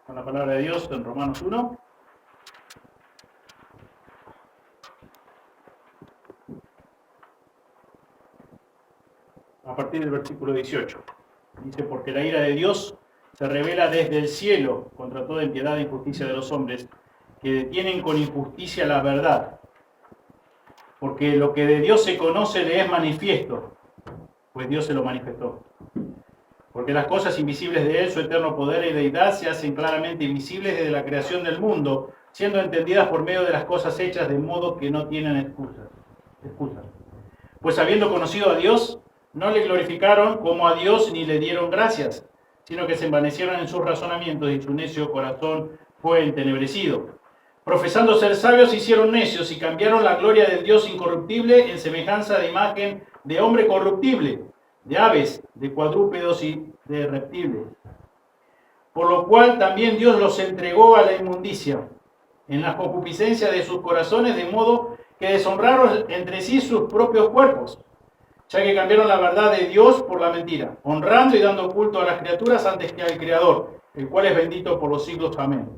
con la palabra de Dios en Romanos 1. A partir del versículo 18. Dice, porque la ira de Dios se revela desde el cielo contra toda impiedad e injusticia de los hombres, que detienen con injusticia la verdad. Porque lo que de Dios se conoce le es manifiesto, pues Dios se lo manifestó. Porque las cosas invisibles de Él, su eterno poder y deidad, se hacen claramente invisibles desde la creación del mundo, siendo entendidas por medio de las cosas hechas, de modo que no tienen excusas. Pues habiendo conocido a Dios, no le glorificaron como a Dios ni le dieron gracias, sino que se envanecieron en sus razonamientos y su necio corazón fue entenebrecido. Profesando ser sabios, se hicieron necios y cambiaron la gloria del Dios incorruptible en semejanza de imagen de hombre corruptible, de aves, de cuadrúpedos y de reptiles. Por lo cual también Dios los entregó a la inmundicia, en la concupiscencia de sus corazones, de modo que deshonraron entre sí sus propios cuerpos, ya que cambiaron la verdad de Dios por la mentira, honrando y dando culto a las criaturas antes que al Creador, el cual es bendito por los siglos. Amén.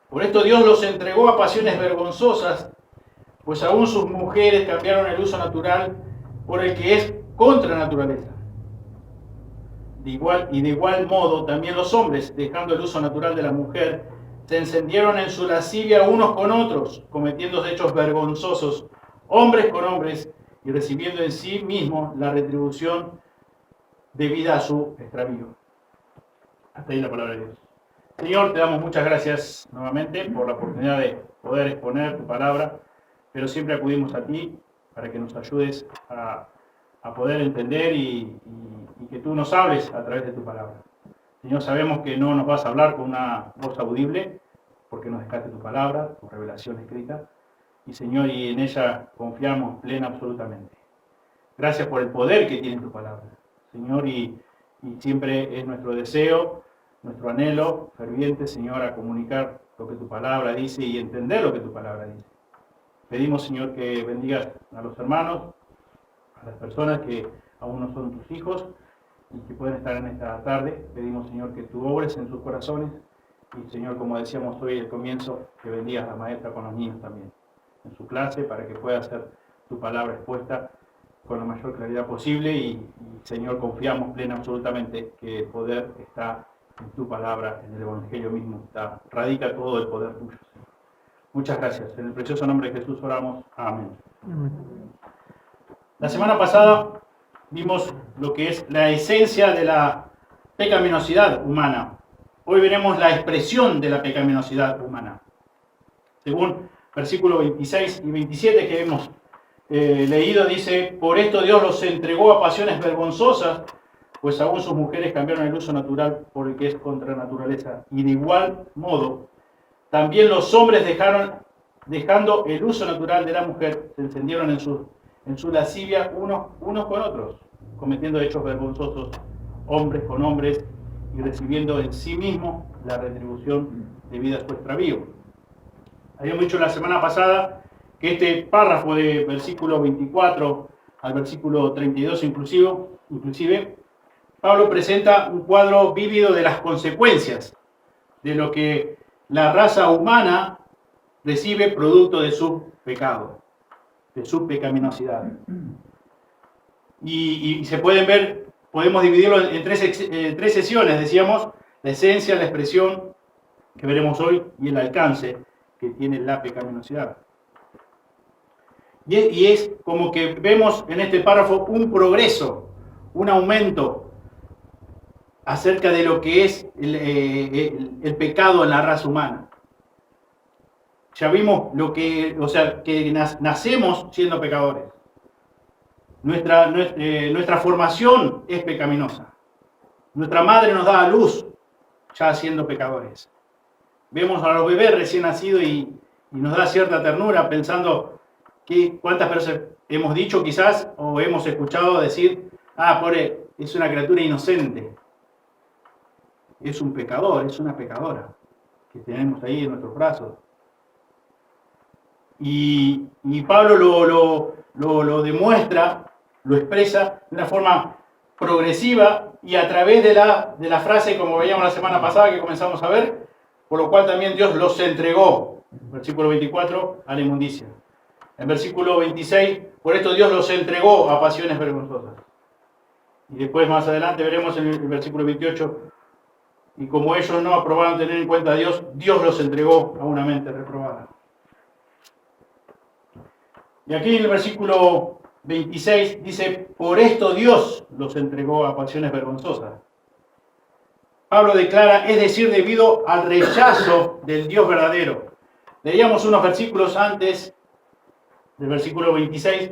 Por esto Dios los entregó a pasiones vergonzosas, pues aún sus mujeres cambiaron el uso natural por el que es contra naturaleza. De igual modo, también los hombres, dejando el uso natural de la mujer, se encendieron en su lascivia unos con otros, cometiendo hechos vergonzosos, hombres con hombres, y recibiendo en sí mismos la retribución debida a su extravío. Hasta ahí la palabra de Dios. Señor, te damos muchas gracias nuevamente por la oportunidad de poder exponer tu palabra, pero siempre acudimos a ti para que nos ayudes a poder entender y que tú nos hables a través de tu palabra. Señor, sabemos que no nos vas a hablar con una voz audible, porque nos dejaste tu palabra, tu revelación escrita, y Señor, y en ella confiamos plena absolutamente. Gracias por el poder que tiene tu palabra, Señor, y siempre es nuestro deseo, nuestro anhelo ferviente, Señor, a comunicar lo que tu palabra dice y entender lo que tu palabra dice. Pedimos, Señor, que bendigas a los hermanos, a las personas que aún no son tus hijos y que pueden estar en esta tarde. Pedimos, Señor, que tú obres en sus corazones y, Señor, como decíamos hoy al comienzo, que bendigas a la maestra con los niños también en su clase para que pueda ser tu palabra expuesta con la mayor claridad posible y Señor, confiamos plena absolutamente que el poder está en tu palabra, en el Evangelio mismo, radica todo el poder tuyo, Señor. Muchas gracias. En el precioso nombre de Jesús oramos. Amén. La semana pasada vimos lo que es la esencia de la pecaminosidad humana. Hoy veremos la expresión de la pecaminosidad humana. Según versículos 26 y 27 que hemos leído, dice, por esto Dios los entregó a pasiones vergonzosas, pues aún sus mujeres cambiaron el uso natural por el que es contra naturaleza. Y de igual modo, también los hombres dejando el uso natural de la mujer, se encendieron en su lascivia unos con otros, cometiendo hechos vergonzosos, hombres con hombres, y recibiendo en sí mismos la retribución debida a su extravío. Habíamos dicho la semana pasada que este párrafo de versículo 24 al versículo 32 inclusive, Pablo presenta un cuadro vívido de las consecuencias de lo que la raza humana recibe producto de su pecado, de su pecaminosidad. Y se pueden ver, podemos dividirlo en tres sesiones, decíamos, la esencia, la expresión que veremos hoy y el alcance que tiene la pecaminosidad. Y es como que vemos en este párrafo un progreso, un aumento acerca de lo que es el pecado en la raza humana. Ya vimos que nacemos siendo pecadores. Nuestra formación es pecaminosa. Nuestra madre nos da a luz ya siendo pecadores. Vemos a los bebés recién nacidos y nos da cierta ternura pensando que cuántas veces hemos dicho quizás o hemos escuchado decir, pobre, es una criatura inocente. Es un pecador, es una pecadora que tenemos ahí en nuestros brazos. Y Pablo lo demuestra, lo expresa de una forma progresiva y a través de la frase, como veíamos la semana pasada que comenzamos a ver, por lo cual también Dios los entregó, versículo 24, a la inmundicia. En versículo 26, por esto Dios los entregó a pasiones vergonzosas. Y después más adelante veremos en el versículo 28, y como ellos no aprobaron tener en cuenta a Dios, Dios los entregó a una mente reprobada. Y aquí en el versículo 26 dice, por esto Dios los entregó a pasiones vergonzosas. Pablo declara, es decir, debido al rechazo del Dios verdadero. Leíamos unos versículos antes del versículo 26,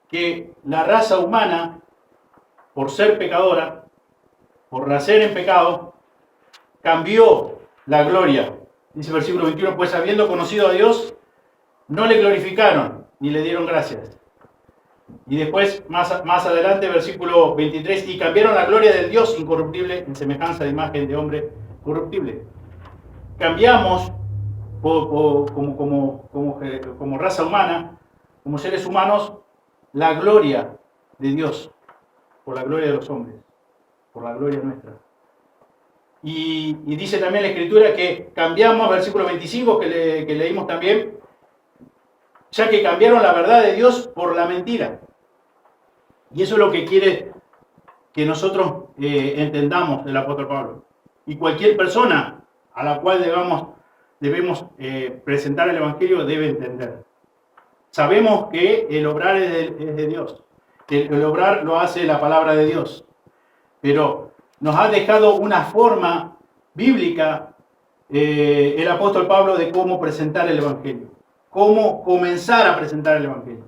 que la raza humana, por ser pecadora, por nacer en pecado, cambió la gloria. Dice el versículo 21, pues habiendo conocido a Dios, no le glorificaron, ni le dieron gracias. Y después, más adelante, versículo 23, y cambiaron la gloria del Dios incorruptible en semejanza de imagen de hombre corruptible. Cambiamos como raza humana, como seres humanos, la gloria de Dios por la gloria de los hombres, por la gloria nuestra. Y dice también la Escritura que cambiamos, versículo 25 que leímos también, ya que cambiaron la verdad de Dios por la mentira. Y eso es lo que quiere que nosotros entendamos del apóstol Pablo. Y cualquier persona a la cual debemos presentar el Evangelio debe entender. Sabemos que el obrar es de Dios, que el obrar lo hace la palabra de Dios, pero nos ha dejado una forma bíblica el apóstol Pablo de cómo presentar el Evangelio, cómo comenzar a presentar el Evangelio.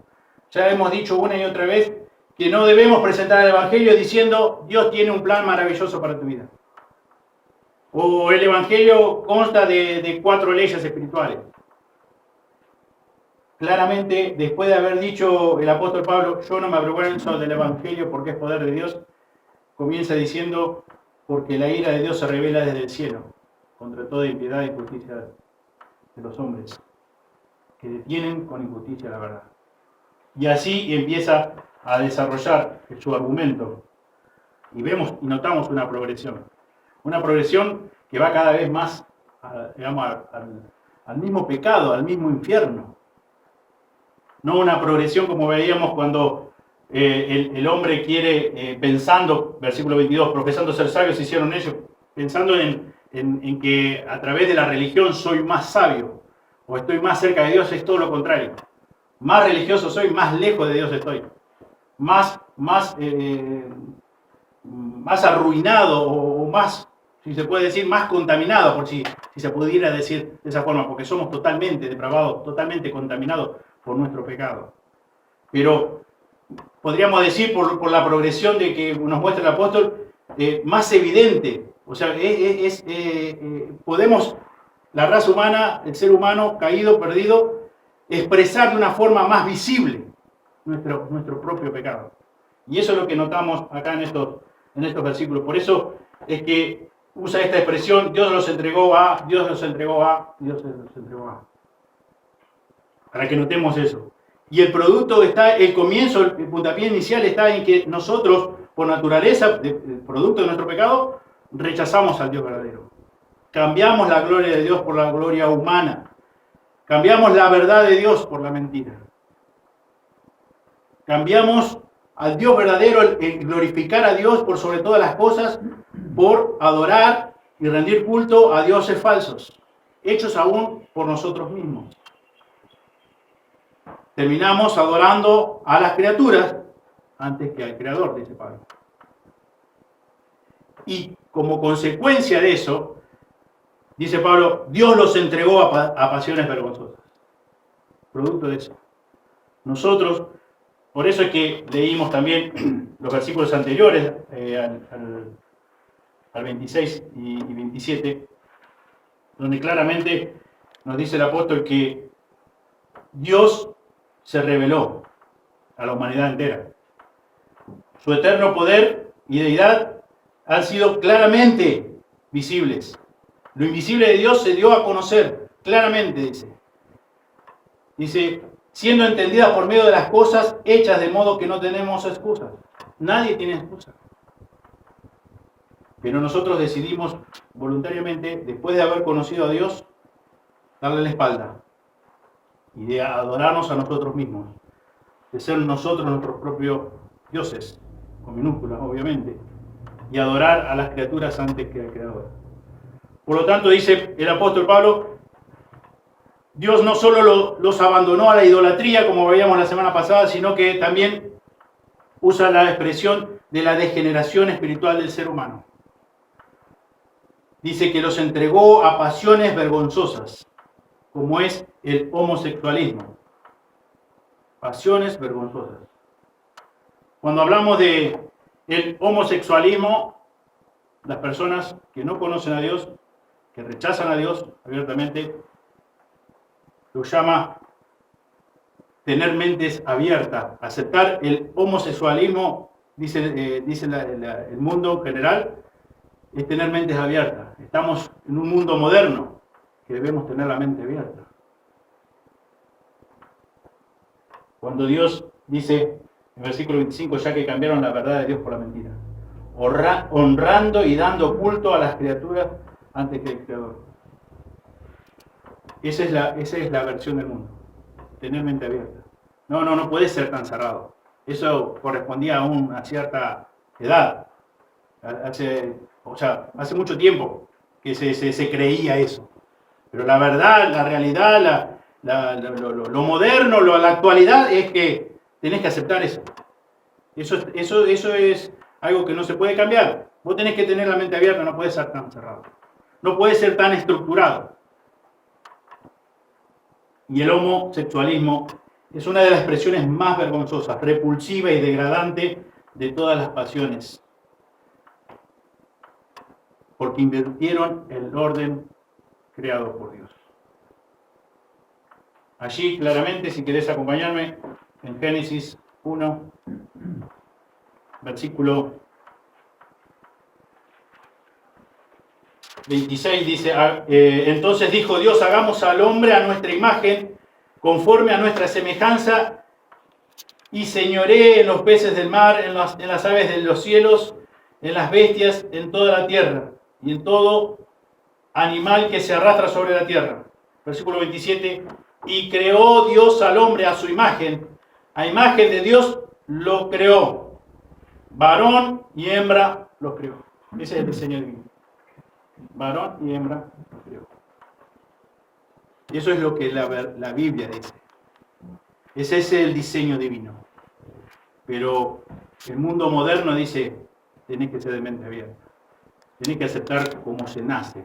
Ya hemos dicho una y otra vez que no debemos presentar el Evangelio diciendo Dios tiene un plan maravilloso para tu vida. O el Evangelio consta de 4 leyes espirituales. Claramente, después de haber dicho el apóstol Pablo, yo no me avergüenzo del Evangelio porque es poder de Dios, comienza diciendo, porque la ira de Dios se revela desde el cielo, contra toda impiedad y justicia de los hombres, que detienen con injusticia la verdad. Y así empieza a desarrollar su argumento. Y vemos y notamos una progresión que va cada vez más, al mismo pecado, al mismo infierno. No una progresión como veíamos cuando el hombre quiere, pensando, versículo 22, profesando ser sabios, hicieron ellos, pensando en que a través de la religión soy más sabio, o estoy más cerca de Dios, es todo lo contrario. Más religioso soy, más lejos de Dios estoy. Más arruinado, o más, si se puede decir, más contaminado, por si se pudiera decir de esa forma, porque somos totalmente depravados, totalmente contaminados por nuestro pecado. Pero podríamos decir, por la progresión de que nos muestra el apóstol, más evidente. O sea, podemos, la raza humana, el ser humano caído, perdido, expresar de una forma más visible nuestro propio pecado. Y eso es lo que notamos acá en estos versículos. Por eso es que usa esta expresión, Dios los entregó a, Dios los entregó a, Dios los entregó a. Para que notemos eso. Y el producto está, el comienzo, el puntapié inicial está en que nosotros, por naturaleza, el producto de nuestro pecado, rechazamos al Dios verdadero. Cambiamos la gloria de Dios por la gloria humana. Cambiamos la verdad de Dios por la mentira. Cambiamos al Dios verdadero, el glorificar a Dios por sobre todas las cosas, por adorar y rendir culto a dioses falsos, hechos aún por nosotros mismos. Terminamos adorando a las criaturas antes que al Creador, dice Pablo. Y como consecuencia de eso, dice Pablo, Dios los entregó a pasiones vergonzosas. Producto de eso. Nosotros, por eso es que leímos también los versículos anteriores al 26 y 27, donde claramente nos dice el apóstol que Dios se reveló a la humanidad entera. Su eterno poder y deidad han sido claramente visibles. Lo invisible de Dios se dio a conocer claramente, dice. Dice, siendo entendida por medio de las cosas hechas de modo que no tenemos excusas. Nadie tiene excusa. Pero nosotros decidimos voluntariamente, después de haber conocido a Dios, darle la espalda y de adorarnos a nosotros mismos, de ser nosotros nuestros propios dioses, con minúsculas obviamente, y adorar a las criaturas antes que al Creador. Por lo tanto, dice el apóstol Pablo, Dios no solo los abandonó a la idolatría, como veíamos la semana pasada, sino que también usa la expresión de la degeneración espiritual del ser humano. Dice que los entregó a pasiones vergonzosas, como es el homosexualismo. Pasiones vergonzosas. Cuando hablamos de el homosexualismo, las personas que no conocen a Dios, que rechazan a Dios abiertamente, lo llama tener mentes abiertas. Aceptar el homosexualismo, dice el mundo en general, es tener mentes abiertas. Estamos en un mundo moderno que debemos tener la mente abierta. Cuando Dios dice en versículo 25, ya que cambiaron la verdad de Dios por la mentira, honrando y dando culto a las criaturas antes que el Creador. Esa es la versión del mundo, tener mente abierta. No puede ser tan cerrado. Eso correspondía a una cierta edad. Hace mucho tiempo que se creía eso. Pero la verdad, la realidad, lo moderno, la actualidad es que tenés que aceptar eso. Eso es algo que no se puede cambiar. Vos tenés que tener la mente abierta, no puede ser tan cerrado. No puede ser tan estructurado. Y el homosexualismo es una de las expresiones más vergonzosas, repulsiva y degradante de todas las pasiones. Porque invirtieron el orden creado por Dios. Allí claramente, si querés acompañarme, en Génesis 1, versículo 26 dice, entonces dijo Dios, hagamos al hombre a nuestra imagen, conforme a nuestra semejanza, y señoree en los peces del mar, en las aves de los cielos, en las bestias, en toda la tierra, y en todo animal que se arrastra sobre la tierra. Versículo 27, y creó Dios al hombre a su imagen, a imagen de Dios lo creó, varón y hembra lo creó. Ese es el diseño divino. Varón y hembra lo creó. Y eso es lo que la Biblia dice. Ese es el diseño divino. Pero el mundo moderno dice, tenés que ser de mente abierta. Tenés que aceptar cómo se nace.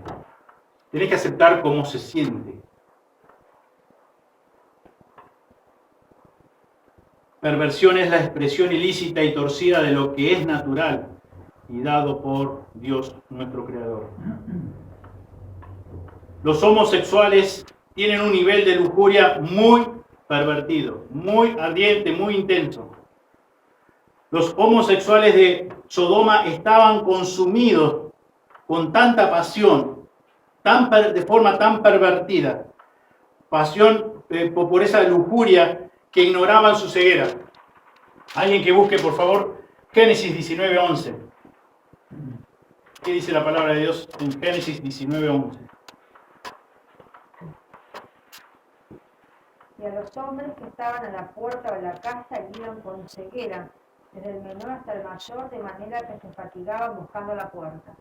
Tenés que aceptar cómo se siente. Perversión es la expresión ilícita y torcida de lo que es natural y dado por Dios nuestro Creador. Los homosexuales tienen un nivel de lujuria muy pervertido, muy ardiente, muy intenso. Los homosexuales de Sodoma estaban consumidos con tanta pasión, de forma tan pervertida, pasión por esa lujuria que ignoraban su ceguera. Alguien que busque, por favor, Génesis 19:11. ¿Qué dice la palabra de Dios en Génesis 19:11? Y a los hombres que estaban a la puerta de la casa iban con ceguera, desde el menor hasta el mayor, de manera que se fatigaban buscando la puerta.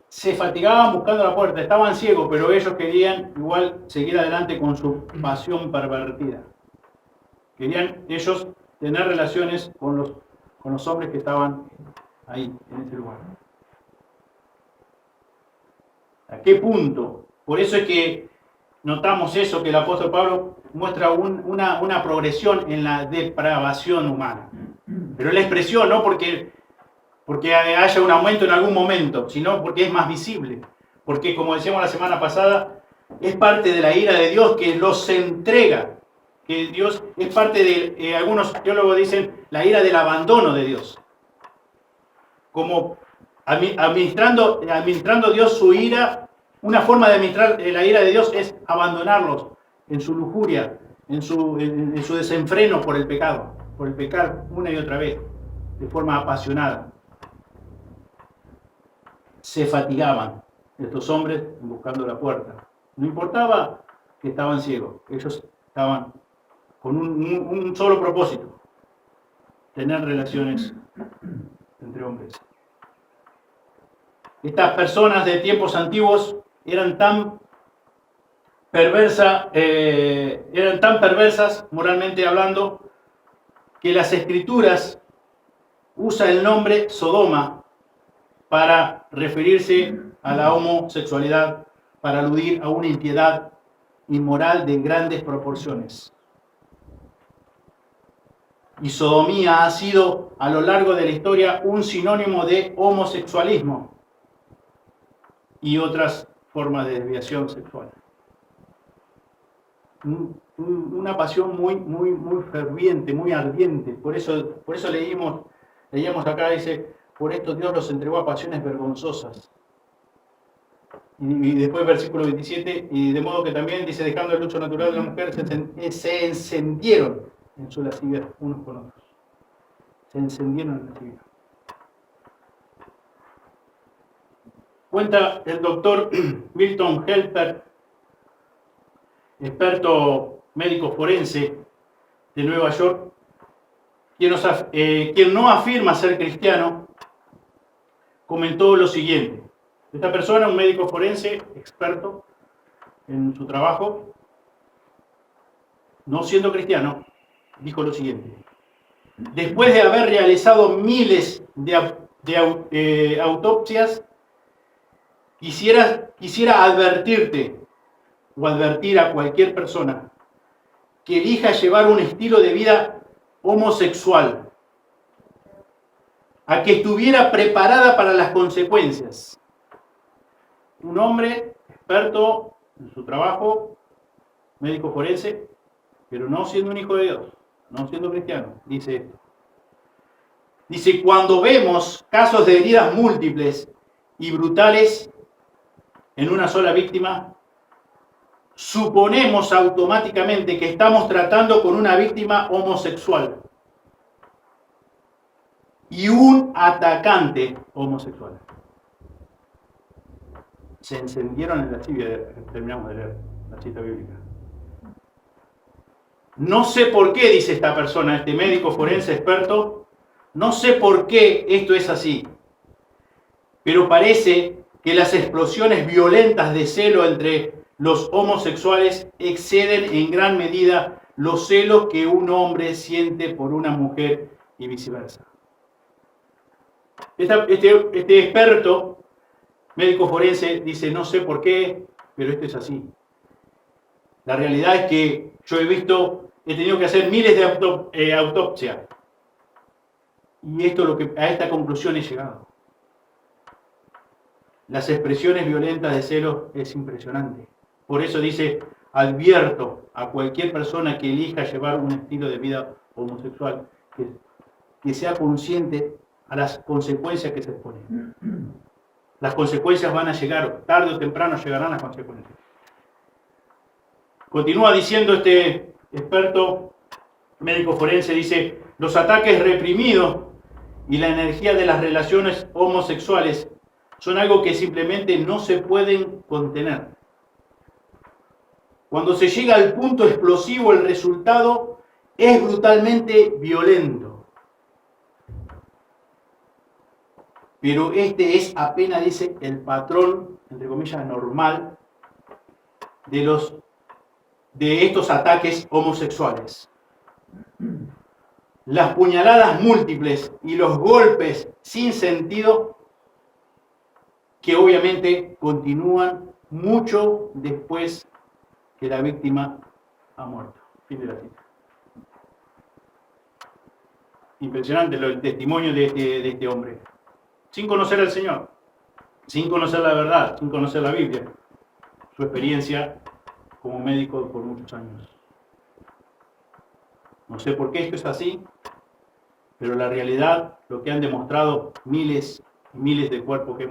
Se fatigaban buscando la puerta, estaban ciegos, pero ellos querían igual seguir adelante con su pasión pervertida. Querían ellos tener relaciones con los hombres que estaban ahí, en ese lugar. ¿A qué punto? Por eso es que notamos eso, que el apóstol Pablo muestra una progresión en la depravación humana. Pero la expresión, no porque haya un aumento en algún momento, sino porque es más visible. Porque, como decíamos la semana pasada, es parte de la ira de Dios que los entrega. Que Dios es parte de, algunos teólogos dicen, la ira del abandono de Dios. Como administrando Dios su ira, una forma de administrar la ira de Dios es abandonarlos en su lujuria, en su desenfreno por el pecado, por el pecar una y otra vez, de forma apasionada. se fatigaban estos hombres buscando la puerta. No importaba que estaban ciegos, ellos estaban con un solo propósito: tener relaciones entre hombres. Estas personas de tiempos antiguos eran tan perversas moralmente hablando, que las Escrituras usa el nombre Sodoma para referirse a la homosexualidad, para aludir a una impiedad inmoral de grandes proporciones. Y sodomía ha sido a lo largo de la historia un sinónimo de homosexualismo y otras formas de desviación sexual. Una pasión muy ferviente, muy ardiente. Por eso leíamos acá, dice: por esto Dios los entregó a pasiones vergonzosas. Y después versículo 27, y de modo que también dice: dejando el uso natural de la mujer, se encendieron en su lascivia unos con otros. Se encendieron en la lascivia. Cuenta el doctor Milton Helper, experto médico forense de Nueva York, quien no afirma ser cristiano, comentó lo siguiente. Esta persona, un médico forense, experto en su trabajo, no siendo cristiano, dijo lo siguiente: después de haber realizado miles de autopsias, quisiera advertirte o advertir a cualquier persona que elija llevar un estilo de vida homosexual, a que estuviera preparada para las consecuencias. Un hombre experto en su trabajo, médico forense, pero no siendo un hijo de Dios, no siendo cristiano, dice esto. Dice: cuando vemos casos de heridas múltiples y brutales en una sola víctima, suponemos automáticamente que estamos tratando con una víctima homosexual y un atacante homosexual. Se encendieron en la lascivia, terminamos de leer la cita bíblica. No sé por qué, dice esta persona, este médico forense experto, no sé por qué esto es así, pero parece que las explosiones violentas de celo entre los homosexuales exceden en gran medida los celos que un hombre siente por una mujer y viceversa. Este experto médico forense dice: no sé por qué, pero esto es así. La realidad es que yo he tenido que hacer miles de autopsias. Y a esta conclusión he llegado. Las expresiones violentas de celos es impresionante. Por eso dice: advierto a cualquier persona que elija llevar un estilo de vida homosexual, que sea consciente a las consecuencias que se exponen. Las consecuencias van a llegar, tarde o temprano llegarán las consecuencias. Continúa diciendo este experto médico forense, dice: los ataques reprimidos y la energía de las relaciones homosexuales son algo que simplemente no se pueden contener. Cuando se llega al punto explosivo, el resultado es brutalmente violento. Pero este es apenas, dice, el patrón, entre comillas, normal de estos ataques homosexuales. Las puñaladas múltiples y los golpes sin sentido, que obviamente continúan mucho después que la víctima ha muerto. Fin de la cita. Impresionante el testimonio de este hombre. Sin conocer al Señor, sin conocer la verdad, sin conocer la Biblia. Su experiencia como médico por muchos años. No sé por qué esto es así, pero la realidad, lo que han demostrado miles y miles de cuerpos que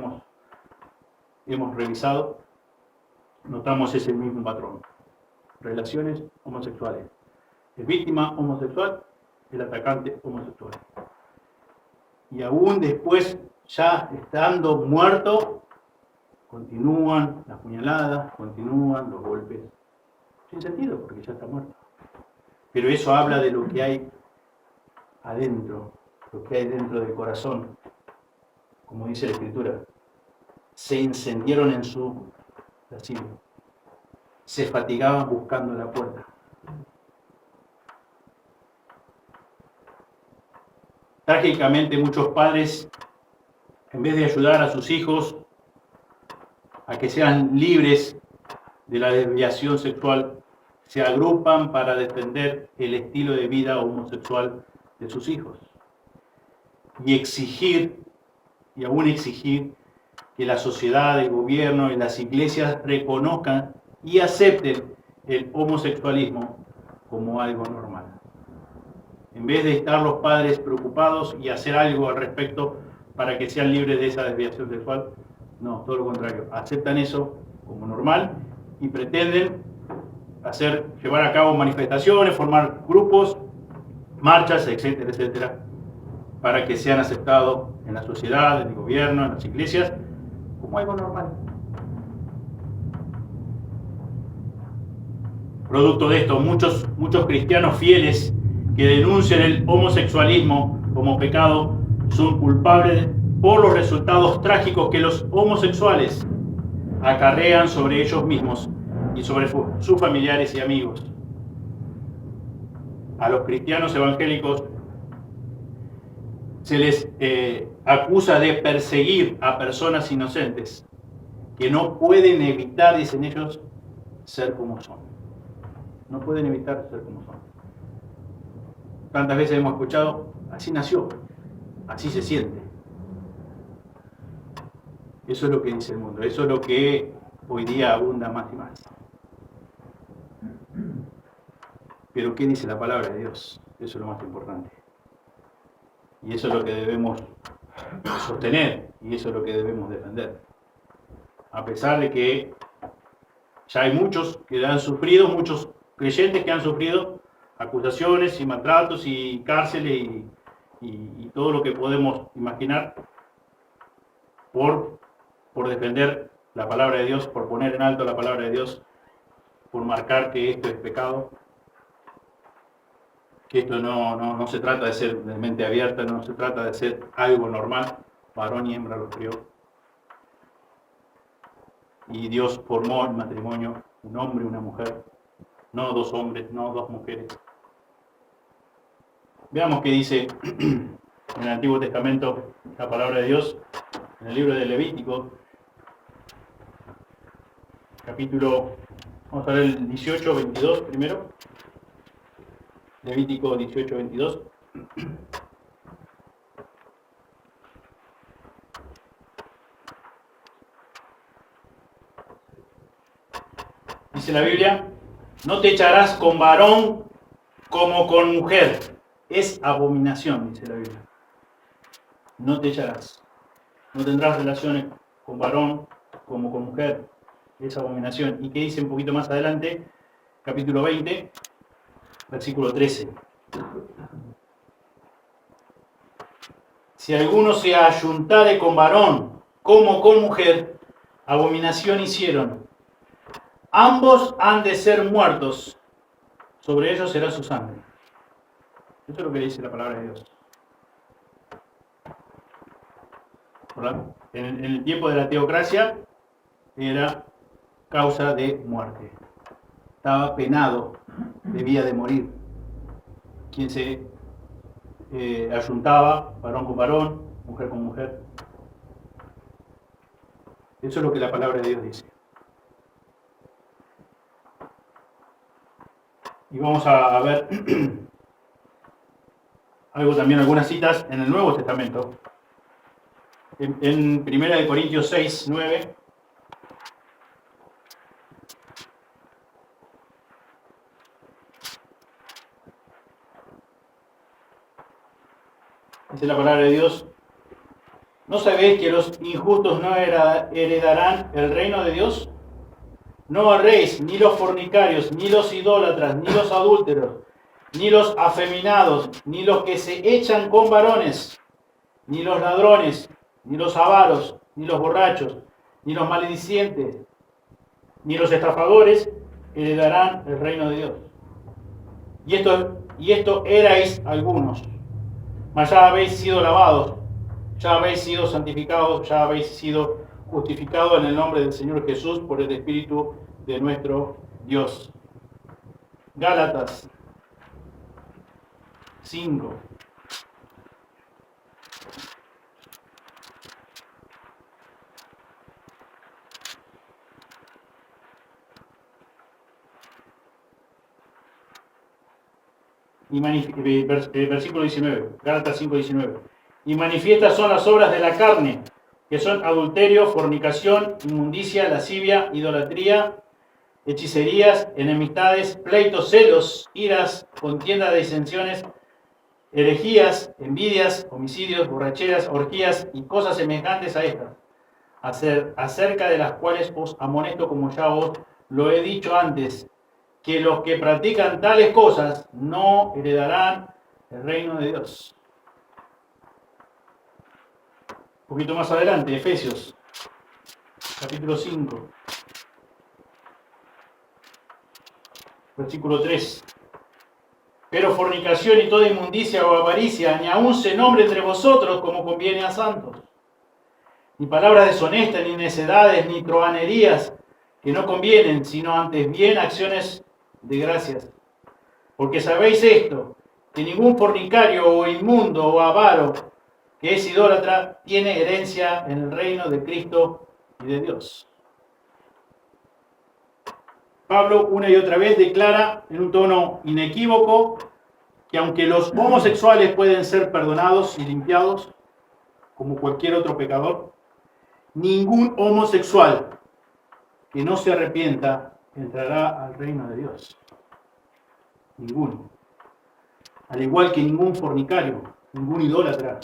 hemos revisado, notamos ese mismo patrón. Relaciones homosexuales. El víctima homosexual, el atacante homosexual. Y aún después, ya estando muerto, Continúan las puñaladas, continúan los golpes. Sin sentido, porque ya está muerto. Pero eso habla de lo que hay adentro, lo que hay dentro del corazón. Como dice la Escritura, se incendiaron en su asilo, se fatigaban buscando la puerta. Trágicamente, muchos padres, en vez de ayudar a sus hijos a que sean libres de la desviación sexual, se agrupan para defender el estilo de vida homosexual de sus hijos y aún exigir que la sociedad, el gobierno y las iglesias reconozcan y acepten el homosexualismo como algo normal. En vez de estar los padres preocupados y hacer algo al respecto para que sean libres de esa desviación sexual, no, todo lo contrario, aceptan eso como normal y pretenden llevar a cabo manifestaciones, formar grupos, marchas, etcétera, etcétera, para que sean aceptados en la sociedad, en el gobierno, en las iglesias, como algo normal. Producto de esto, muchos cristianos fieles que denuncian el homosexualismo como pecado son culpables por los resultados trágicos que los homosexuales acarrean sobre ellos mismos y sobre sus familiares y amigos. A los cristianos evangélicos se les acusa de perseguir a personas inocentes que no pueden evitar, dicen ellos, ser como son. No pueden evitar ser como son. Tantas veces hemos escuchado, así nació, así se siente. Eso es lo que dice el mundo, eso es lo que hoy día abunda más y más. Pero ¿qué dice la palabra de Dios? Eso es lo más importante. Y eso es lo que debemos sostener y eso es lo que debemos defender. A pesar de que ya hay muchos que han sufrido, muchos creyentes que han sufrido acusaciones y maltratos y cárceles y todo lo que podemos imaginar por defender la palabra de Dios, por poner en alto la palabra de Dios, por marcar que esto es pecado, que esto no se trata de ser de mente abierta, no se trata de ser algo normal, varón y hembra los crió. Y Dios formó el matrimonio, un hombre y una mujer, no dos hombres, no dos mujeres. Veamos qué dice en el Antiguo Testamento la palabra de Dios, en el libro de Levítico, capítulo, vamos a ver el 18, 22 primero. Levítico 18, 22. Dice la Biblia, no te echarás con varón como con mujer. Es abominación, dice la Biblia. No te echarás. No tendrás relaciones con varón como con mujer. Es abominación. ¿Y qué dice un poquito más adelante? Capítulo 20, versículo 13. Si alguno se ayuntare con varón como con mujer, abominación hicieron. Ambos han de ser muertos. Sobre ellos será su sangre. Esto es lo que dice la palabra de Dios. ¿Verdad? En el tiempo de la teocracia era causa de muerte. Estaba penado, debía de morir. Quien se ayuntaba, varón con varón, mujer con mujer. Eso es lo que la palabra de Dios dice. Y vamos a ver algo también, algunas citas en el Nuevo Testamento. En 1 Corintios 6, 9. Dice la palabra de Dios, ¿no sabéis que los injustos no heredarán el reino de Dios? No erréis, ni los fornicarios, ni los idólatras, ni los adúlteros, ni los afeminados, ni los que se echan con varones, ni los ladrones, ni los avaros, ni los borrachos, ni los maledicientes, ni los estafadores heredarán el reino de Dios. Y esto erais algunos, mas ya habéis sido lavados, ya habéis sido santificados, ya habéis sido justificados en el nombre del Señor Jesús por el Espíritu de nuestro Dios. Gálatas 5. Versículo 19, Gálatas 5:19. Y manifiestas son las obras de la carne, que son adulterio, fornicación, inmundicia, lascivia, idolatría, hechicerías, enemistades, pleitos, celos, iras, contiendas, disensiones, herejías, envidias, homicidios, borracheras, orgías y cosas semejantes a estas, acerca de las cuales os amonesto, como ya os lo he dicho antes, que los que practican tales cosas no heredarán el reino de Dios. Un poquito más adelante, Efesios, capítulo 5, versículo 3. Pero fornicación y toda inmundicia o avaricia, ni aun se nombre entre vosotros como conviene a santos. Ni palabras deshonestas, ni necedades, ni truhanerías que no convienen, sino antes bien acciones de gracias. Porque sabéis esto, que ningún fornicario o inmundo o avaro que es idólatra tiene herencia en el reino de Cristo y de Dios. Pablo una y otra vez declara en un tono inequívoco que aunque los homosexuales pueden ser perdonados y limpiados como cualquier otro pecador, ningún homosexual que no se arrepienta entrará al reino de Dios. Ninguno. Al igual que ningún fornicario, ningún idólatra,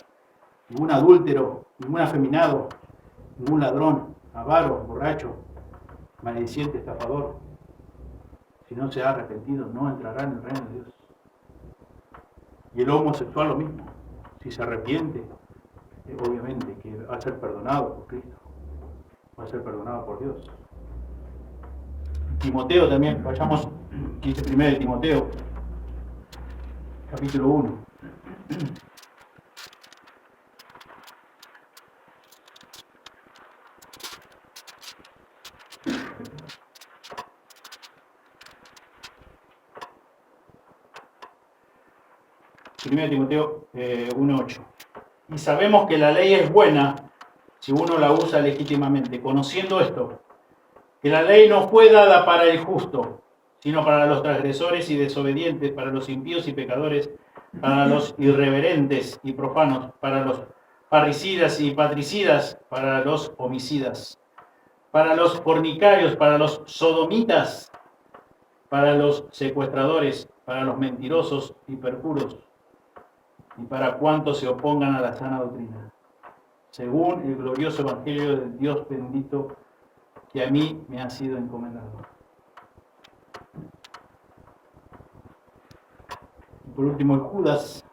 ningún adúltero, ningún afeminado, ningún ladrón, avaro, borracho, malediciente, estafador, si no se ha arrepentido, no entrará en el reino de Dios. Y el homosexual lo mismo. Si se arrepiente, obviamente que va a ser perdonado por Cristo, va a ser perdonado por Dios. Timoteo también, vayamos, dice primero de Timoteo, capítulo 1. Primero de Timoteo 1:8. Y sabemos que la ley es buena si uno la usa legítimamente, conociendo esto, que la ley no fue dada para el justo, sino para los transgresores y desobedientes, para los impíos y pecadores, para los irreverentes y profanos, para los parricidas y patricidas, para los homicidas, para los fornicarios, para los sodomitas, para los secuestradores, para los mentirosos y perjuros, y para cuantos se opongan a la sana doctrina, según el glorioso evangelio del Dios bendito que a mí me ha sido encomendado. Y por último, el Judas.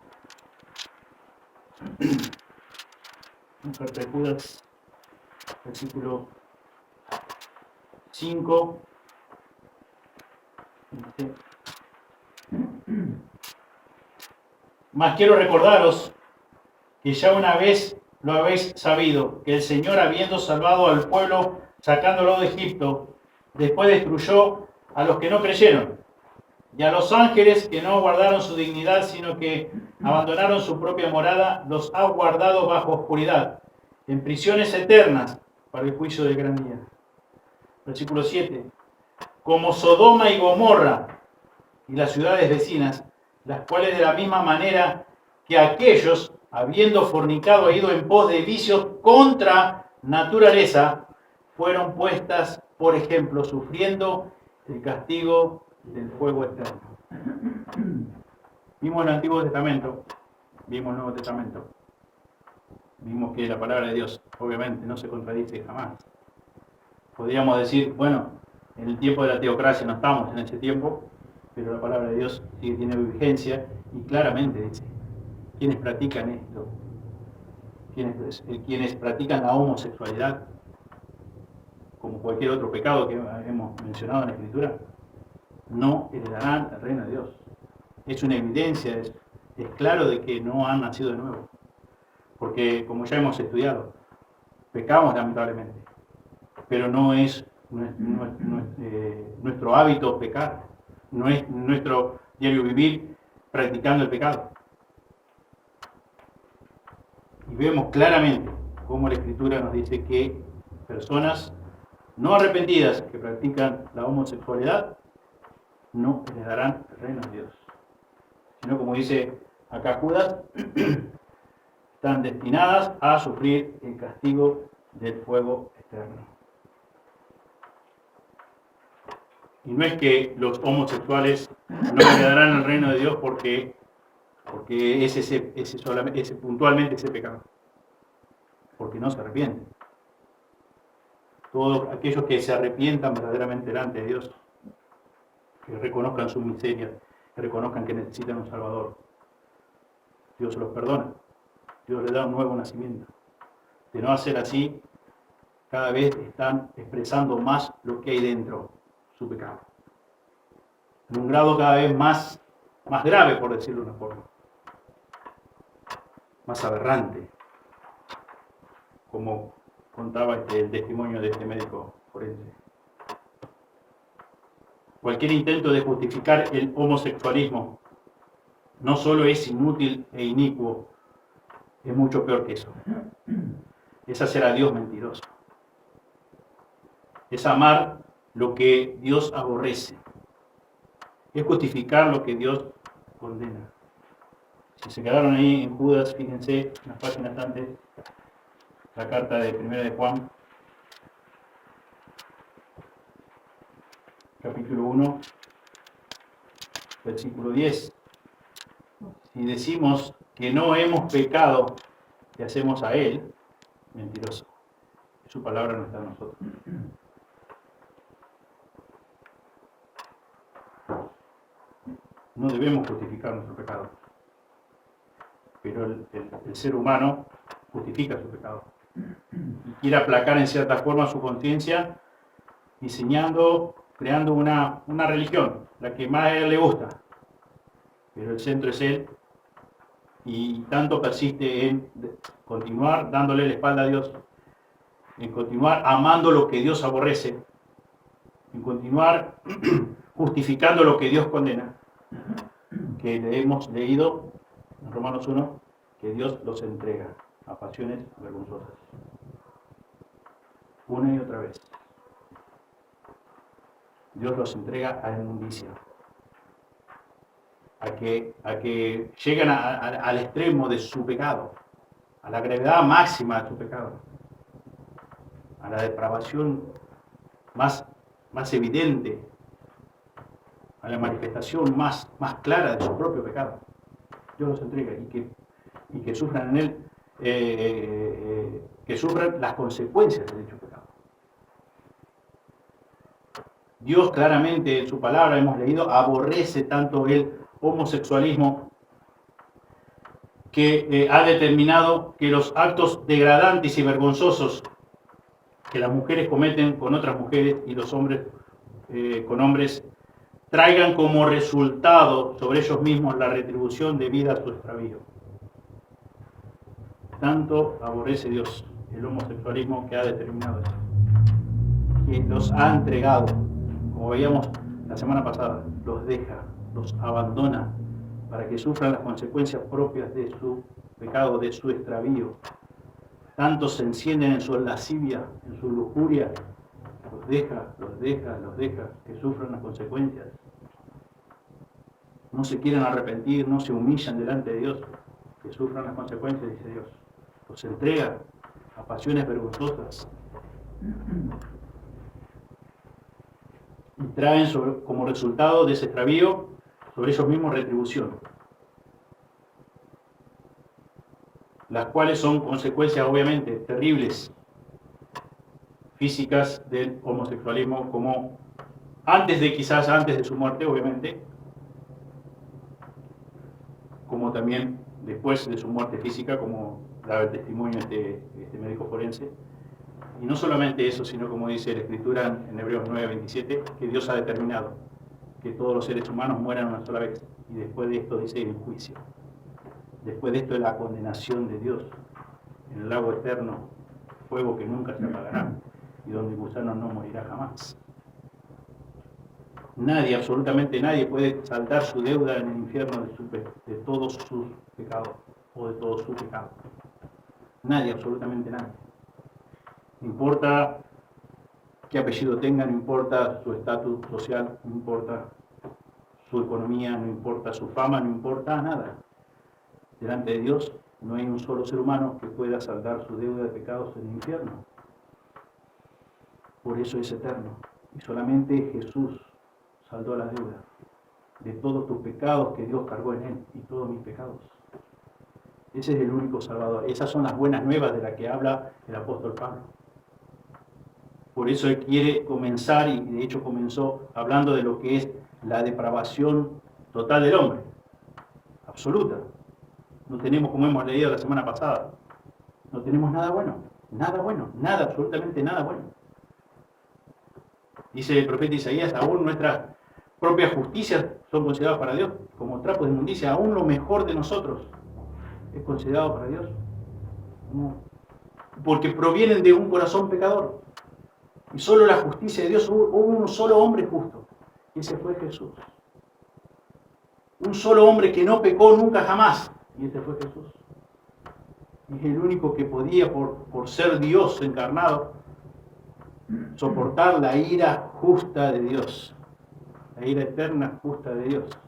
Carta de Judas, versículo 5. Mas quiero recordaros que ya una vez lo habéis sabido, que el Señor, habiendo salvado al pueblo, sacándolo de Egipto, después destruyó a los que no creyeron, y a los ángeles que no guardaron su dignidad, sino que abandonaron su propia morada, los ha guardado bajo oscuridad, en prisiones eternas, para el juicio del gran día. Versículo 7. Como Sodoma y Gomorra y las ciudades vecinas, las cuales de la misma manera que aquellos, habiendo fornicado e ido en pos de vicios contra naturaleza, fueron puestas, por ejemplo, sufriendo el castigo del fuego eterno. Vimos el Antiguo Testamento, vimos el Nuevo Testamento, vimos que la palabra de Dios obviamente no se contradice jamás. Podríamos decir, bueno, en el tiempo de la teocracia no estamos en ese tiempo, pero la palabra de Dios tiene vigencia y claramente dice, quienes practican esto, quienes practican la homosexualidad, como cualquier otro pecado que hemos mencionado en la Escritura, no heredarán el reino de Dios. Es una evidencia, es claro de que no han nacido de nuevo. Porque, como ya hemos estudiado, pecamos lamentablemente, pero no es nuestro hábito pecar, no es nuestro diario vivir practicando el pecado. Y vemos claramente cómo la Escritura nos dice que personas no arrepentidas que practican la homosexualidad no heredarán el reino de Dios. Sino, como dice acá Judas, están destinadas a sufrir el castigo del fuego eterno. Y no es que los homosexuales no heredarán el reino de Dios porque es puntualmente ese pecado. Porque no se arrepienten. Todos aquellos que se arrepientan verdaderamente delante de Dios, que reconozcan su miseria, que reconozcan que necesitan un Salvador, Dios se los perdona. Dios les da un nuevo nacimiento. De no hacer así, cada vez están expresando más lo que hay dentro, su pecado. En un grado cada vez más grave, por decirlo de una forma. Más aberrante. Como contaba el testimonio de este médico forense. Cualquier intento de justificar el homosexualismo no solo es inútil e inicuo, es mucho peor que eso. Es hacer a Dios mentiroso. Es amar lo que Dios aborrece. Es justificar lo que Dios condena. Si se quedaron ahí en Judas, fíjense, unas páginas antes, la carta de 1 de Juan, capítulo 1, versículo 10. Si decimos que no hemos pecado, le hacemos a Él mentiroso. Su palabra no está en nosotros. No debemos justificar nuestro pecado. Pero el ser humano justifica su pecado. Y quiere aplacar en cierta forma su conciencia, creando una religión, la que más a él le gusta. Pero el centro es Él. Y tanto persiste en continuar dándole la espalda a Dios, en continuar amando lo que Dios aborrece, en continuar justificando lo que Dios condena, que le hemos leído en Romanos 1, que Dios los entrega a pasiones vergonzosas. Una y otra vez. Dios los entrega a la inmundicia. A que llegan al extremo de su pecado, a la gravedad máxima de su pecado, a la depravación más evidente, a la manifestación más clara de su propio pecado. Dios los entrega y que sufran en él, que sufran las consecuencias de dicho pecado. Dios claramente en su palabra, hemos leído, aborrece tanto el homosexualismo, que ha determinado que los actos degradantes y vergonzosos que las mujeres cometen con otras mujeres y los hombres con hombres traigan como resultado sobre ellos mismos la retribución debida a su extravío. Tanto aborrece Dios el homosexualismo que ha determinado eso, que los ha entregado, como veíamos la semana pasada, los deja, los abandona para que sufran las consecuencias propias de su pecado, de su extravío. Tanto se encienden en su lascivia, en su lujuria, los deja, que sufran las consecuencias. No se quieren arrepentir, no se humillan delante de Dios, que sufran las consecuencias, dice Dios. Los entrega a pasiones vergonzosas. Y traen como resultado de ese extravío sobre ellos mismos retribución, las cuales son consecuencias obviamente terribles, físicas del homosexualismo, como quizás antes de su muerte obviamente, como también después de su muerte física, como daba el testimonio este médico forense, Y no solamente eso, sino como dice la Escritura en Hebreos 9:27, que Dios ha determinado que todos los seres humanos mueran una sola vez. Y después de esto dice el juicio. Después de esto es la condenación de Dios en el lago eterno, fuego que nunca se apagará y donde el gusano no morirá jamás. Nadie, absolutamente nadie, puede saldar su deuda en el infierno de todos sus pecados o de todo su pecado. Nadie, absolutamente nadie. No importa qué apellido tenga, no importa su estatus social, no importa su economía, no importa su fama, no importa nada. Delante de Dios no hay un solo ser humano que pueda saldar su deuda de pecados en el infierno. Por eso es eterno. Y solamente Jesús saldó la deuda de todos tus pecados que Dios cargó en Él y todos mis pecados. Ese es el único Salvador. Esas son las buenas nuevas de las que habla el apóstol Pablo. Por eso él quiere comenzar, y de hecho comenzó hablando de lo que es la depravación total del hombre. Absoluta. No tenemos, como hemos leído la semana pasada, no tenemos nada bueno, nada, absolutamente nada bueno. Dice el profeta Isaías, aún nuestras propias justicias son consideradas para Dios como trapos de inmundicia, aún lo mejor de nosotros es considerado para Dios. No. Porque provienen de un corazón pecador. Y solo la justicia de Dios, hubo un solo hombre justo, y ese fue Jesús. Un solo hombre que no pecó nunca jamás, y ese fue Jesús. Y es el único que podía, por ser Dios encarnado, soportar la ira justa de Dios, la ira eterna justa de Dios.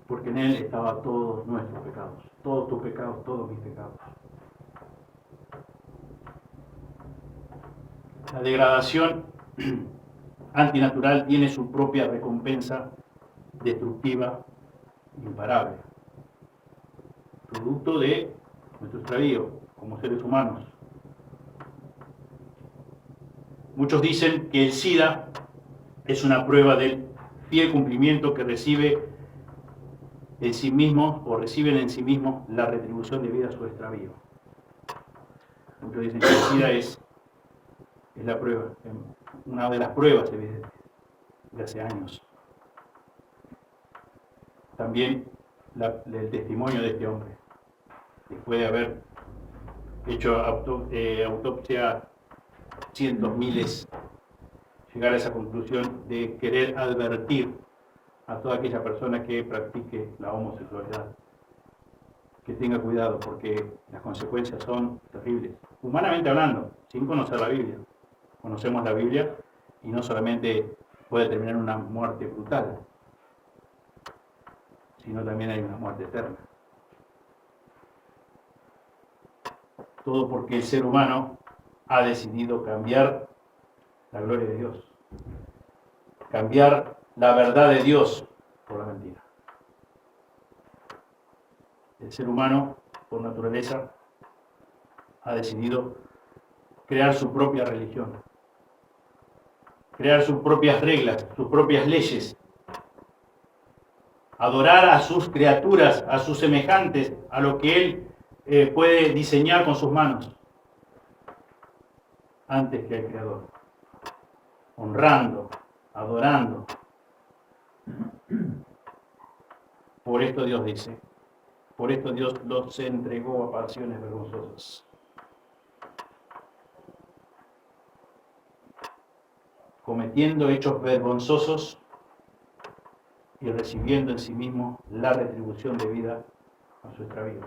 Porque en Él estaban todos nuestros pecados, todos tus pecados, todos mis pecados. La degradación antinatural tiene su propia recompensa destructiva imparable, producto de nuestro extravío como seres humanos. Muchos dicen que el SIDA es una prueba del fiel cumplimiento que recibe en sí mismos o reciben en sí mismos la retribución debida a su extravío. Muchos dicen que el SIDA es la prueba, una de las pruebas evidentes de hace años. También el testimonio de este hombre, después de haber hecho autopsia cientos, miles, llegar a esa conclusión de querer advertir a toda aquella persona que practique la homosexualidad, que tenga cuidado porque las consecuencias son terribles, humanamente hablando, sin conocer la Biblia. Conocemos la Biblia y no solamente puede terminar una muerte brutal, sino también hay una muerte eterna. Todo porque el ser humano ha decidido cambiar la gloria de Dios, cambiar la verdad de Dios por la mentira. El ser humano, por naturaleza, ha decidido crear su propia religión, crear sus propias reglas, sus propias leyes, adorar a sus criaturas, a sus semejantes, a lo que él puede diseñar con sus manos, antes que al Creador, honrando, adorando. Por esto Dios dice, por esto Dios los entregó a pasiones vergonzosas, cometiendo hechos vergonzosos y recibiendo en sí mismo la retribución debida a su extravío.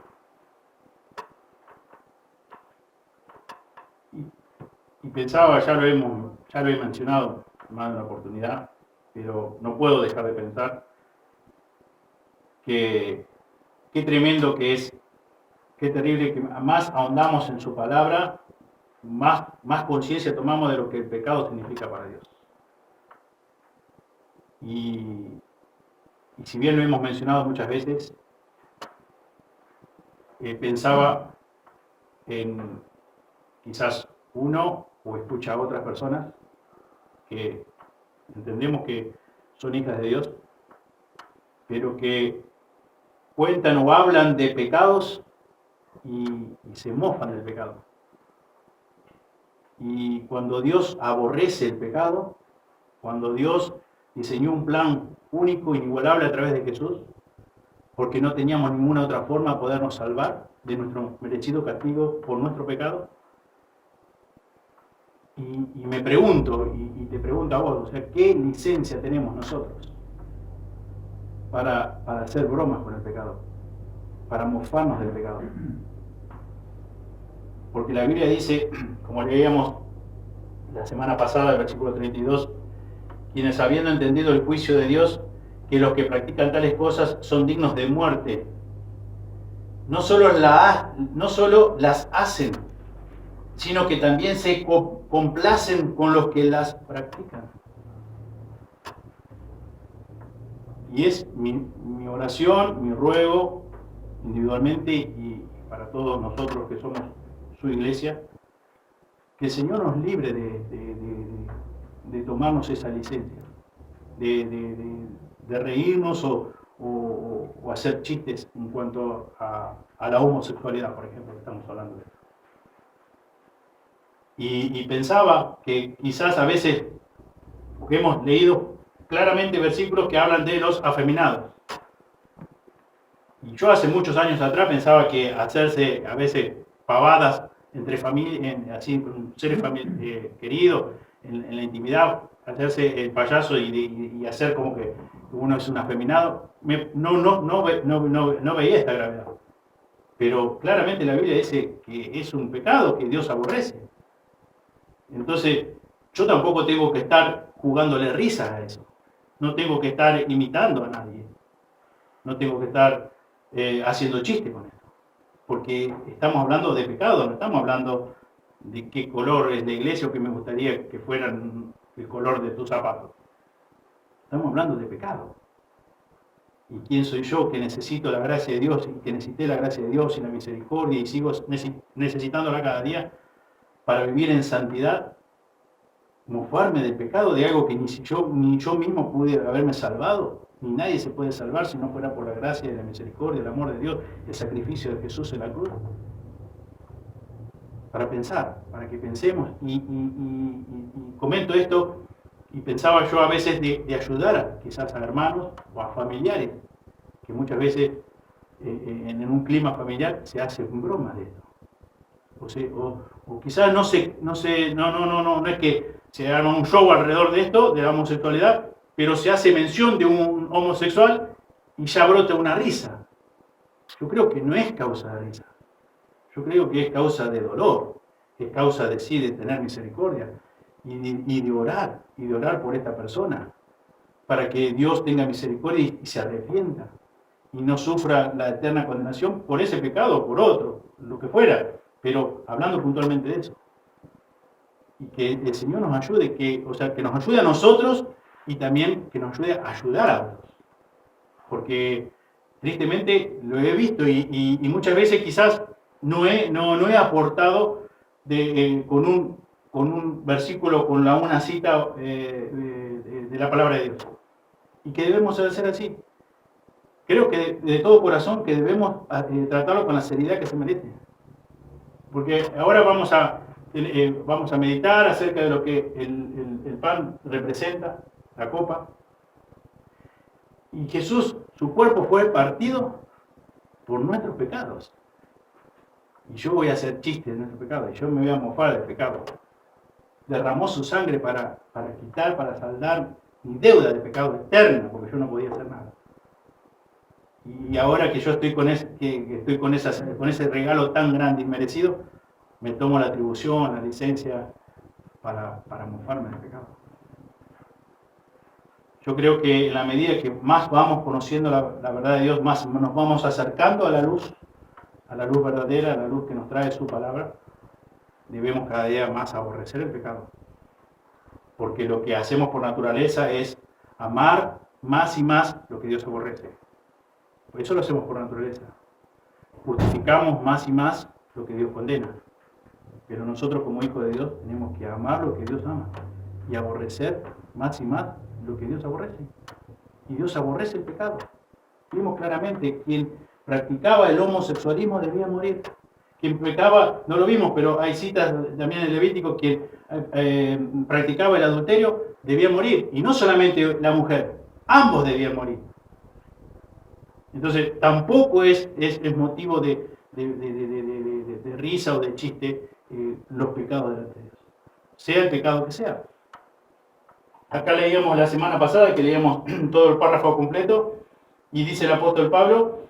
Y pensaba, ya lo he mencionado en más de una oportunidad, pero no puedo dejar de pensar que qué tremendo que es, qué terrible que más ahondamos en su palabra, más conciencia tomamos de lo que el pecado significa para Dios. Y si bien lo hemos mencionado muchas veces, pensaba en quizás uno o escucha a otras personas que entendemos que son hijas de Dios, pero que cuentan o hablan de pecados y se mofan del pecado. Y cuando Dios aborrece el pecado, cuando Dios diseñó un plan único, inigualable a través de Jesús, porque no teníamos ninguna otra forma de podernos salvar de nuestro merecido castigo por nuestro pecado. Y me pregunto, y te pregunto a vos, o sea, ¿qué licencia tenemos nosotros para hacer bromas con el pecado? Para mofarnos del pecado. Porque la Biblia dice, como leíamos la semana pasada, el versículo 32, quienes habiendo entendido el juicio de Dios, que los que practican tales cosas son dignos de muerte, no solo las hacen, sino que también se complacen con los que las practican. Y es mi oración, mi ruego, individualmente y para todos nosotros que somos su iglesia, que el Señor nos libre de tomarnos esa licencia, de reírnos o hacer chistes en cuanto a la homosexualidad, por ejemplo, que estamos hablando de eso. Y pensaba que quizás a veces, porque hemos leído claramente versículos que hablan de los afeminados. Y yo hace muchos años atrás pensaba que hacerse a veces pavadas entre familia, así con seres queridos, en la intimidad, hacerse el payaso y hacer como que uno es un afeminado, no veía esta gravedad. Pero claramente la Biblia dice que es un pecado que Dios aborrece. Entonces, yo tampoco tengo que estar jugándole risas a eso. No tengo que estar imitando a nadie. No tengo que estar haciendo chiste con esto. Porque estamos hablando de pecado, no estamos hablando de qué color es la iglesia o que me gustaría que fueran el color de tus zapatos. Estamos hablando de pecado. ¿Y quién soy yo que necesito la gracia de Dios y que necesité la gracia de Dios y la misericordia y sigo necesitándola cada día para vivir en santidad? Mofarme del pecado, de algo que ni yo mismo pude haberme salvado. Ni nadie se puede salvar si no fuera por la gracia y la misericordia, el amor de Dios, el sacrificio de Jesús en la cruz. Para pensar, para que pensemos. Y comento esto, y pensaba yo a veces de ayudar quizás a hermanos o a familiares, que muchas veces en un clima familiar se hacen bromas de esto. O quizás no es que se haga un show alrededor de esto, de la homosexualidad, pero se hace mención de un homosexual y ya brota una risa. Yo creo que no es causa de risa. Yo creo que es causa de dolor, es causa de sí, de tener misericordia y de orar por esta persona, para que Dios tenga misericordia y se arrepienta y no sufra la eterna condenación por ese pecado o por otro, lo que fuera, pero hablando puntualmente de eso. Y que el Señor nos ayude, que nos ayude a nosotros y también que nos ayude a ayudar a otros. Porque tristemente lo he visto y muchas veces quizás no he aportado con un versículo, con una cita de la palabra de Dios. Y que debemos hacer así. Creo que de todo corazón que debemos tratarlo con la seriedad que se merece. Porque ahora vamos a meditar acerca de lo que el pan representa, la copa. Y Jesús, su cuerpo fue partido por nuestros pecados. Y yo voy a hacer chistes de nuestros pecados, y yo me voy a mofar del pecado. Derramó su sangre para quitar, para saldar mi deuda de pecado eterna, porque yo no podía hacer nada. Y ahora que yo estoy con ese regalo tan grande y merecido, me tomo la atribución, la licencia para mofarme del pecado. Yo creo que en la medida que más vamos conociendo la verdad de Dios, más nos vamos acercando a la luz verdadera, a la luz que nos trae su palabra, debemos cada día más aborrecer el pecado. Porque lo que hacemos por naturaleza es amar más y más lo que Dios aborrece. Por eso lo hacemos por naturaleza. Justificamos más y más lo que Dios condena. Pero nosotros como hijos de Dios tenemos que amar lo que Dios ama y aborrecer más y más lo que Dios aborrece. Y Dios aborrece el pecado. Vimos claramente, quien practicaba el homosexualismo debía morir. quien pecaba, no lo vimos, pero hay citas también en Levítico, que practicaba el adulterio, debía morir. Y no solamente la mujer, ambos debían morir. Entonces, tampoco es motivo de risa o de chiste los pecados delante de Dios. Sea el pecado que sea. Acá leíamos la semana pasada, que leíamos todo el párrafo completo, y dice el apóstol Pablo,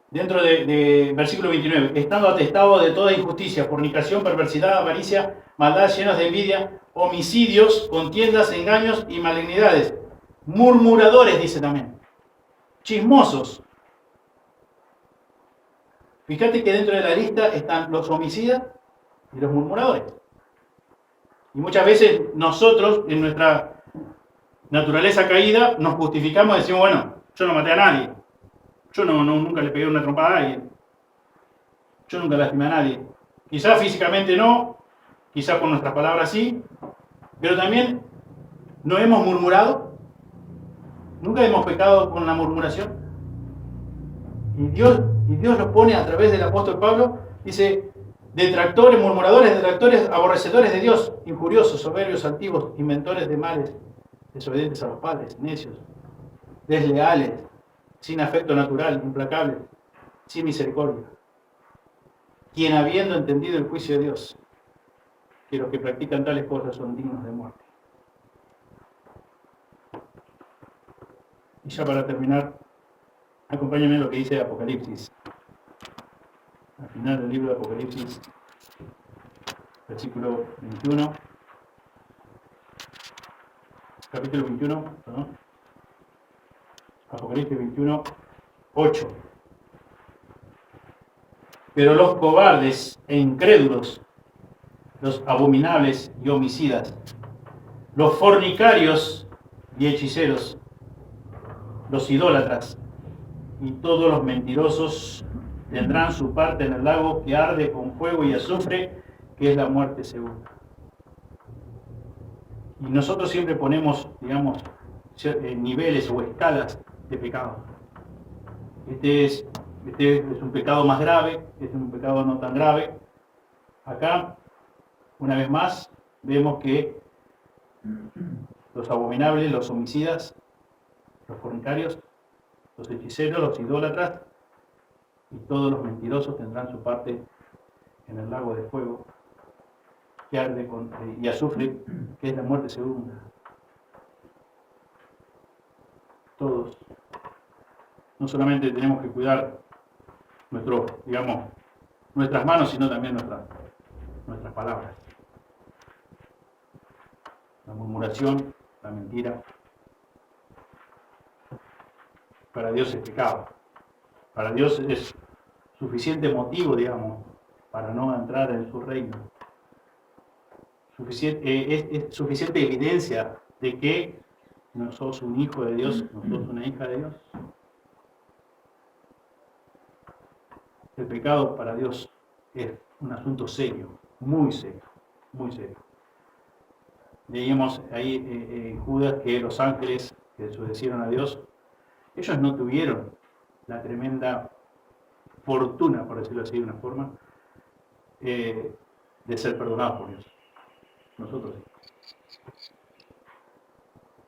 dentro de versículo 29, estando atestado de toda injusticia, fornicación, perversidad, avaricia, maldad, llenos de envidia, homicidios, contiendas, engaños y malignidades. Murmuradores, dice también. Chismosos. Fíjate que dentro de la lista están los homicidas y los murmuradores. Y muchas veces nosotros, en nuestra naturaleza caída, nos justificamos y decimos, bueno, yo no maté a nadie. Yo nunca le pegué una trompada a nadie. Yo nunca lastimé a nadie. Quizás físicamente no, quizás con nuestras palabras sí, pero también no hemos murmurado. Nunca hemos pecado con la murmuración. Y Dios lo pone a través del apóstol Pablo, dice, detractores, murmuradores, detractores, aborrecedores de Dios, injuriosos, soberbios, altivos, inventores de males, desobedientes a los padres, necios, desleales, sin afecto natural, implacables, sin misericordia. Quien habiendo entendido el juicio de Dios, que los que practican tales cosas son dignos de muerte. Y ya para terminar, acompáñenme lo que dice Apocalipsis. Al final del libro de Apocalipsis, versículo 21, capítulo 21, perdón. Apocalipsis 21, 8. Pero los cobardes e incrédulos, los abominables y homicidas, los fornicarios y hechiceros, los idólatras y todos los mentirosos tendrán su parte en el lago que arde con fuego y azufre, que es la muerte segunda. Y nosotros siempre ponemos, digamos, niveles o escalas de pecado. Este es un pecado más grave, este es un pecado no tan grave. Acá, una vez más, vemos que los abominables, los homicidas, los fornicarios, los hechiceros, los idólatras y todos los mentirosos tendrán su parte en el lago de fuego que arde y azufre, que es la muerte segunda. Todos. No solamente tenemos que cuidar nuestras manos, sino también nuestras palabras. La murmuración, la mentira, para Dios es pecado. Para Dios es suficiente motivo, para no entrar en su reino. Es suficiente evidencia de que no sos un hijo de Dios, no sos una hija de Dios. El pecado para Dios es un asunto serio, muy serio, muy serio. Leíamos ahí en Judas que los ángeles que desobedecieron a Dios, ellos no tuvieron la tremenda fortuna, por decirlo así de una forma, de ser perdonados por Dios. Nosotros sí.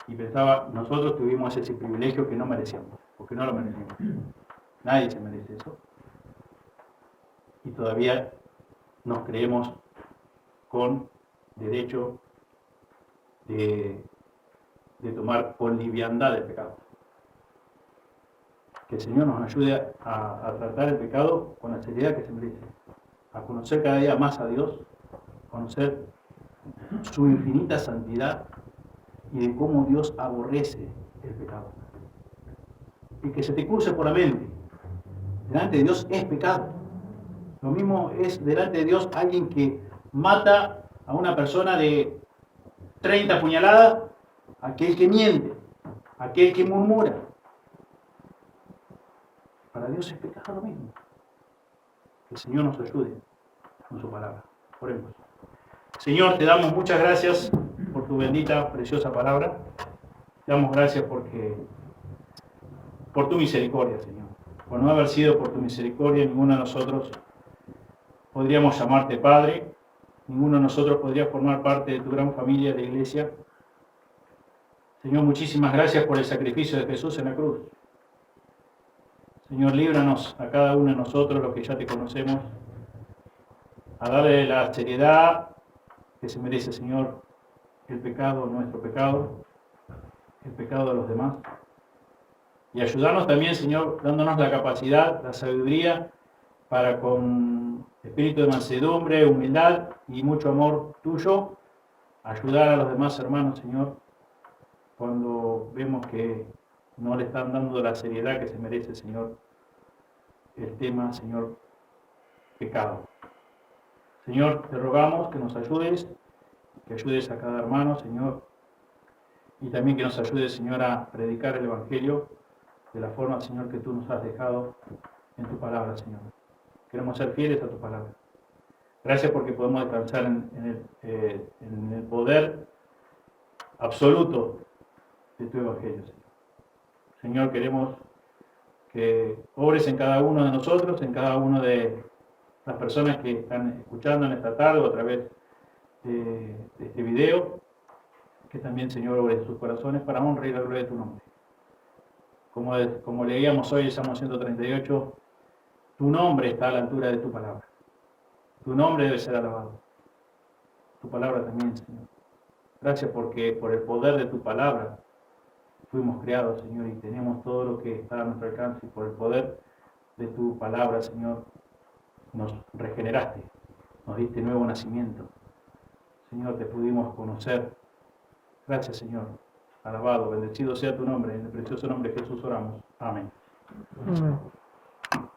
Y pensaba, nosotros tuvimos ese privilegio que no merecíamos, porque no lo merecíamos. Nadie se merece eso. Y todavía nos creemos con derecho de tomar con liviandad el pecado. Que el Señor nos ayude a tratar el pecado con la seriedad que se merece, a conocer cada día más a Dios, conocer su infinita santidad y de cómo Dios aborrece el pecado. Y que se te cruce por la mente, delante de Dios es pecado. Lo mismo es delante de Dios alguien que mata a una persona de 30 puñaladas, aquel que miente, aquel que murmura. Para Dios es pecado lo mismo. Que el Señor nos ayude con su palabra. Oremos. Señor, te damos muchas gracias por tu bendita, preciosa palabra. Te damos gracias por tu misericordia, Señor. Por no haber sido por tu misericordia, ninguno de nosotros podríamos llamarte Padre, ninguno de nosotros podría formar parte de tu gran familia de iglesia. Señor, muchísimas gracias por el sacrificio de Jesús en la cruz. Señor, líbranos a cada uno de nosotros, los que ya te conocemos, a darle la seriedad que se merece, Señor, el pecado, nuestro pecado, el pecado de los demás. Y ayudarnos también, Señor, dándonos la capacidad, la sabiduría, para con espíritu de mansedumbre, humildad y mucho amor tuyo, ayudar a los demás hermanos, Señor, cuando vemos que no le están dando la seriedad que se merece, Señor, el tema, Señor, pecado. Señor, te rogamos que nos ayudes, que ayudes a cada hermano, Señor, y también que nos ayudes, Señor, a predicar el Evangelio de la forma, Señor, que tú nos has dejado en tu palabra, Señor. Queremos ser fieles a tu palabra. Gracias porque podemos descansar en el poder absoluto de tu Evangelio, Señor. Señor, queremos que obres en cada uno de nosotros, en cada una de las personas que están escuchando en esta tarde o a través de este video, que también, Señor, obre en sus corazones para honra y la gloria de tu nombre. Como leíamos hoy el Salmo 138, tu nombre está a la altura de tu palabra. Tu nombre debe ser alabado. Tu palabra también, Señor. Gracias porque por el poder de tu palabra fuimos creados, Señor, y tenemos todo lo que está a nuestro alcance. Y por el poder de tu palabra, Señor, nos regeneraste, nos diste nuevo nacimiento. Señor, te pudimos conocer. Gracias, Señor. Alabado, bendecido sea tu nombre. En el precioso nombre de Jesús oramos. Amén. Amén.